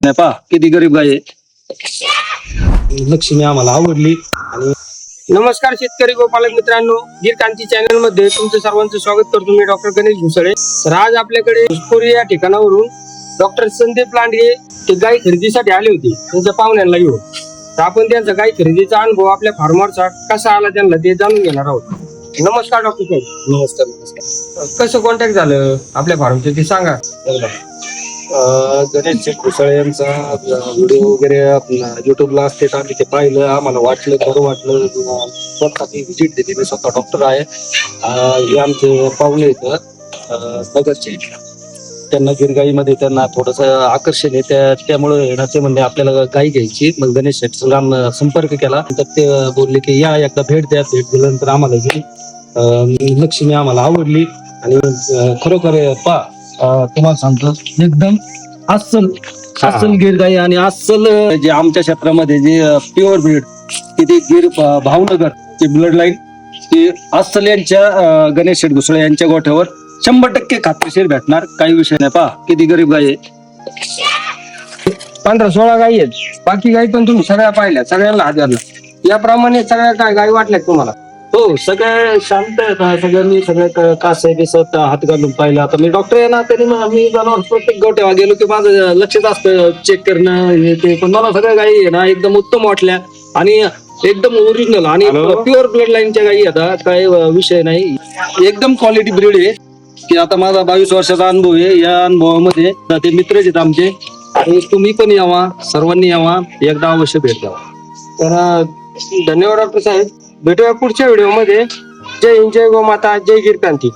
नाही पा किती गरीब गाय आहे. लक्ष्मी आम्हाला आवडली. आणि नमस्कार शेतकरी गोपालक मित्रांनो, गीर क्रांती चॅनल मध्ये तुमचं सर्वांचं स्वागत करतो. मी डॉक्टर गणेश भुसळे. तर आज आपल्याकडे भोजपुरी या ठिकाणावरून डॉक्टर संदीप लांडगे ते गाय खरेदीसाठी आले होते त्यांच्या पाहुण्यांना घेऊन. तर आपण त्यांचा गाय खरेदीचा अनुभव आपल्या फार्मरचा कसा आला त्यांना ते जाणून घेणार आहोत. नमस्कार डॉक्टर साहेब. नमस्कार. कसं कॉन्टॅक्ट झालं आपल्या फार्मचं ते सांगा. गणेश भुसळे यांचा व्हिडिओ वगैरे युट्यूबला असते तर आम्ही ते पाहिलं. आम्हाला वाटलं बरं वाटलं. स्वतः ती व्हिजिट दिली. मी स्वतः डॉक्टर आहे. हे आमचे पाहुणे येतात नगरचे. त्यांना गिरगाईमध्ये त्यांना थोडस आकर्षण आहे त्यामुळे ते म्हणले आपल्याला गाई घ्यायची. मग गणेश शेठचा संपर्क केला तर ते बोलले की या एकदा भेट द्या. भेट दिल्यानंतर आम्हाला ही लक्ष्मी आम्हाला आवडली. आणि खरोखर तुम्हाला सांगतो एकदम अस्सल गिर गाई आणि अस्सल जे आमच्या क्षेत्रामध्ये जे प्युअर ब्रीड किती गिर भावनगर ची ब्लड लाईन ती अस्सल यांच्या गणेश शेठ भुसळे यांच्या गोठ्यावर 100% खात्रीशीर भेटणार. काही विषय नाही. पहा किती गरीब गाई आहे. 15-16 गायी आहेत. बाकी गायी पण तुम्ही सगळ्या पाहिल्या, सगळ्यांना हात घालला. याप्रमाणे सगळ्या काय गायी वाटल्यात तुम्हाला? हो, सगळे शांत आहेत. सगळ्यांनी सगळे कासे बिसत हात घालून पाहिलं. आता मी डॉक्टर आहे ना, तरी मी जनावर प्रत्येक गोठ्यावर गेलो की माझं लक्षच असतं चेक करणं हे ते. पण मला सगळ्या गायी आहे ना एकदम उत्तम वाटल्या आणि एकदम ओरिजिनल आणि प्युअर ब्लड लाईनच्या गायी. आता काय विषय नाही. एकदम क्वालिटी ब्रीड आहे की आता माझा 22 वर्षाचा अनुभव आहे. या अनुभवामध्ये ते मित्रच आहेत आमचे. आणि तुम्ही पण यावा, सर्वांनी यावा, एकदा अवश्य भेट द्यावा. तर धन्यवाद डॉक्टर साहेब. भेटूया पुढच्या व्हिडिओमध्ये. जय हिंद, जय गोमाता, जय गीर क्रांती.